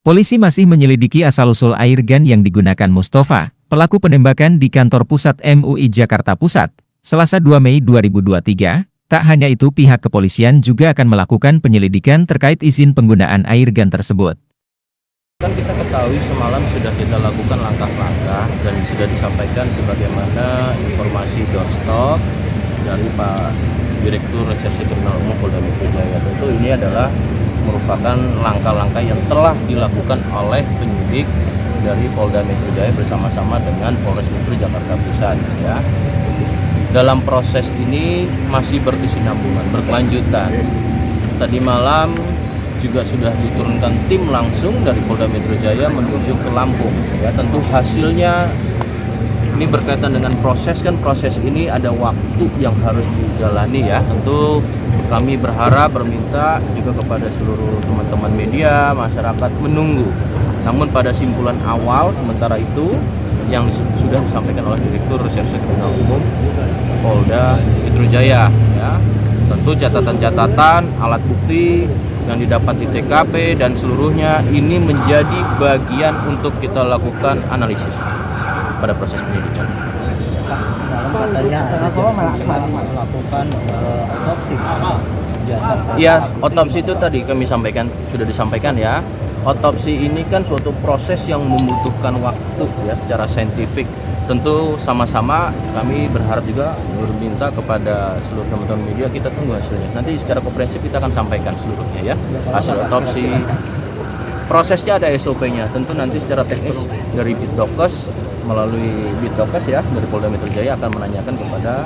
Polisi masih menyelidiki asal-usul airgun yang digunakan Mustafa, pelaku penembakan di kantor pusat MUI Jakarta Pusat, Selasa 2 Mei 2023. Tak hanya itu, pihak kepolisian juga akan melakukan penyelidikan terkait izin penggunaan airgun tersebut. Kan kita ketahui semalam sudah kita lakukan langkah-langkah dan sudah disampaikan sebagaimana informasi doorstop dari Pak Direktur Reserse Kriminal Umum Polda Metro Jaya. Tentu ini adalah merupakan langkah-langkah yang telah dilakukan oleh penyidik dari Polda Metro Jaya bersama-sama dengan Polres Metro Jakarta Pusat. Ya. Dalam proses ini masih berkesinambungan, berkelanjutan. Tadi malam juga sudah diturunkan tim langsung dari Polda Metro Jaya menuju ke Lampung. Ya, tentu hasilnya ini berkaitan dengan proses, kan proses ini ada waktu yang harus dijalani ya. Tentu kami berminta juga kepada seluruh teman-teman media, masyarakat menunggu. Namun pada simpulan awal sementara itu yang sudah disampaikan oleh Direktur Reserse Kriminal Umum Polda Metro Jaya, ya. Tentu catatan-catatan, alat bukti yang didapat di TKP dan seluruhnya ini menjadi bagian untuk kita lakukan analisis pada proses penyidikan. Semalam katanya melakukan otopsi jasad. Iya, otopsi itu tadi kami sampaikan, sudah disampaikan ya. Otopsi ini kan suatu proses yang membutuhkan waktu ya secara saintifik. Tentu sama-sama kami berharap juga berminta kepada seluruh teman-teman media, kita tunggu hasilnya. Nanti secara komprehensif kita akan sampaikan seluruhnya ya. Hasil otopsi, prosesnya ada SOP-nya. Tentu nanti secara teknis dari Bitdokes melalui Bitdokes ya dari Polda Metro Jaya akan menanyakan kepada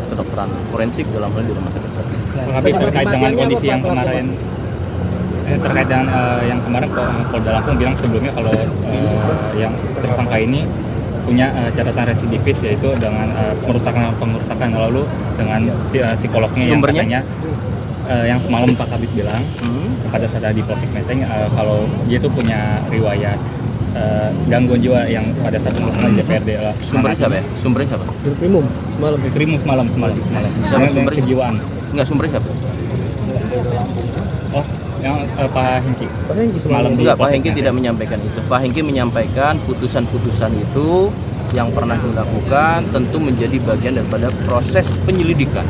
kedokteran forensik dalam hal di rumah sakit. Tapi terkait dengan kondisi yang kemarin, Polda Lampung bilang sebelumnya kalau yang tersangka ini punya catatan residivis, yaitu dengan pengerusakan lalu dengan psikolognya sumbernya? Yang katanya yang semalam Pak Kabit bilang pada saat di Polsek Menteng kalau dia itu punya riwayat gangguan jiwa yang pada saat pengurusan DPRD lah. Sumbernya siapa ya? Sumbernya siapa? Krimus semalam. Siapa sumbernya? Kejiwaan. Enggak, sumbernya siapa? Oh, yang Pak Hengki. Semalam Enggak, Pak Hengki tidak menyampaikan itu. Pak Hengki menyampaikan putusan-putusan itu yang pernah dilakukan tentu menjadi bagian daripada proses penyelidikan.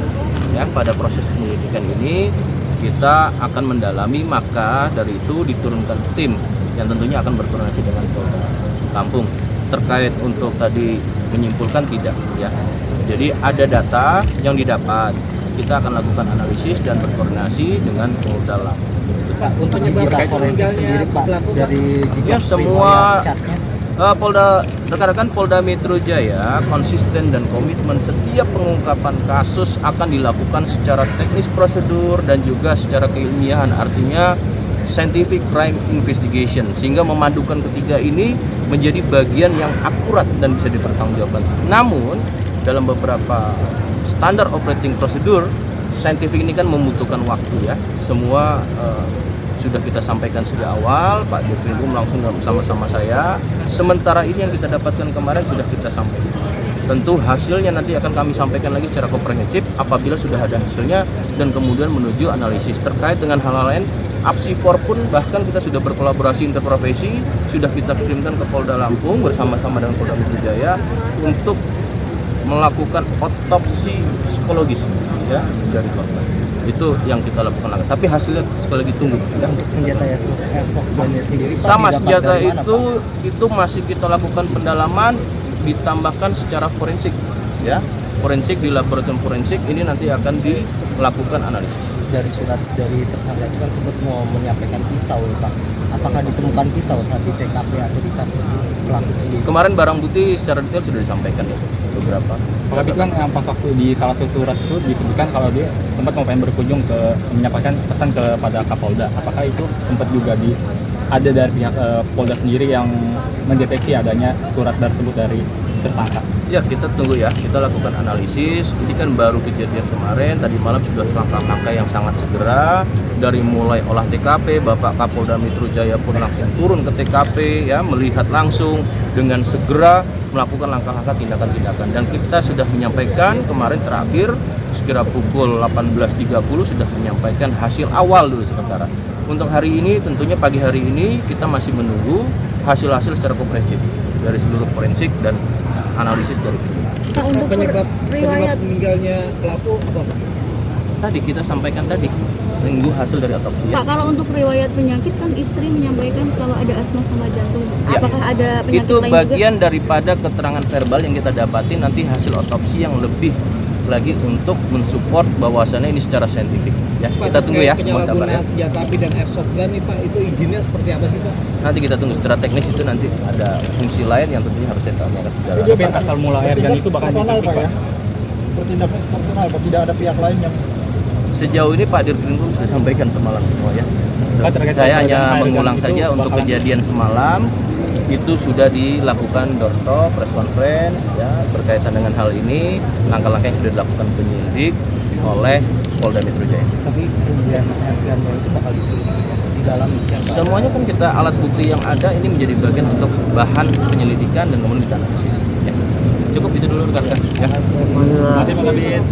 Ya, pada proses penyelidikan ini kita akan mendalami, maka dari itu diturunkan tim yang tentunya akan berkoordinasi dengan Polda Lampung terkait untuk tadi menyimpulkan tidak ya. Jadi ada data yang didapat, kita akan lakukan analisis dan berkoordinasi dengan Polda Lampung. Pak, untuk digital forensik sendiri Pak, dari ya semua rekan-rekan Polda Metro Jaya konsisten dan komitmen setiap pengungkapan kasus akan dilakukan secara teknis prosedur dan juga secara keilmiahan, artinya scientific crime investigation, sehingga memadukan ketiga ini menjadi bagian yang akurat dan bisa dipertanggungjawabkan. Namun dalam beberapa standar operating procedure scientific ini kan membutuhkan waktu ya. Semua sudah kita sampaikan sejak awal, Pak Dirkrim langsung bersama-sama saya. Sementara ini yang kita dapatkan kemarin sudah kita sampaikan. Tentu hasilnya nanti akan kami sampaikan lagi secara komprehensif apabila sudah ada hasilnya dan kemudian menuju analisis terkait dengan hal-hal lain. Apsifor pun bahkan kita sudah berkolaborasi interprofesi, sudah kita kirimkan ke Polda Lampung bersama-sama dengan Polda Metro Jaya untuk melakukan otopsi psikologis ya dari korban. Itu yang kita lakukan lagi. Tapi hasilnya sekali lagi tunggu. Ya. Untuk senjata airsoft gunnya sendiri Pak, sama senjata itu masih kita lakukan pendalaman, ditambahkan secara forensik ya. Forensik di laboratorium forensik ini nanti akan dilakukan analisis. Dari surat dari tersangka itu kan sempat mau menyampaikan pisau Pak. Apakah ditemukan pisau saat di TKP atau di tas pelaku sendiri? Kemarin barang bukti secara detail sudah disampaikan ya beberapa. Tapi kan yang pas waktu di salah satu surat itu disebutkan kalau dia sempat mau pengen berkunjung ke menyampaikan pesan kepada Kapolda. Apakah itu sempat juga ada dari pihak Polda sendiri yang mendeteksi adanya surat tersebut dari tersangka? Ya, kita tunggu ya, kita lakukan analisis. Ini kan baru kejadian kemarin, tadi malam sudah langkah-langkah yang sangat segera. Dari mulai olah TKP, Bapak Kapolda Metro Jaya pun langsung turun ke TKP, ya, melihat langsung dengan segera melakukan langkah-langkah tindakan-tindakan. Dan kita sudah menyampaikan kemarin terakhir, sekira pukul 18.30 sudah menyampaikan hasil awal dulu sementara. Untuk hari ini, tentunya pagi hari ini kita masih menunggu hasil-hasil secara komprehensif dari seluruh forensik dan analisis dari tim. Pak, untuk penyebab riwayat meninggalnya pelaku apa? Tadi kita sampaikan tadi, menunggu hasil dari otopsi. Pak, kalau untuk riwayat penyakit kan istri menyampaikan kalau ada asma sama jantung. Ya. Apakah ada penyakit Itu lain bagian daripada keterangan verbal yang kita dapati, nanti hasil otopsi yang lebih lagi untuk mensupport bahwasannya ini secara saintifik. Ya, kita tunggu ya, semua sabar ya. Senjata api dan airsoft gun nih Pak, itu izinnya seperti apa sih Pak? Nanti kita tunggu secara teknis, itu nanti ada fungsi lain yang tentunya harus saya tanyakan secara. Ben asal mula airgun itu bakal dikasih Pak? Bertindak personal, tidak ada pihak lain yang Sejauh ini Pak Dirkrimum sudah sampaikan semalam semua ya. Pak, terkait Saya hanya airgun mengulang itu saja untuk bakalan- kejadian semalam itu sudah dilakukan doorstop, press conference ya berkaitan dengan hal ini, langkah-langkah yang sudah dilakukan penyidik oleh Polda Metro Jaya. tapi kemudian airgunnya itu bakal diselidiki di dalam siapa? Semuanya kan kita alat bukti yang ada ini menjadi bagian untuk bahan penyelidikan dan kemudian kita analisis. Ya. Cukup itu dulu rekan-rekan. Ya. Terima kasih Pak Kabit.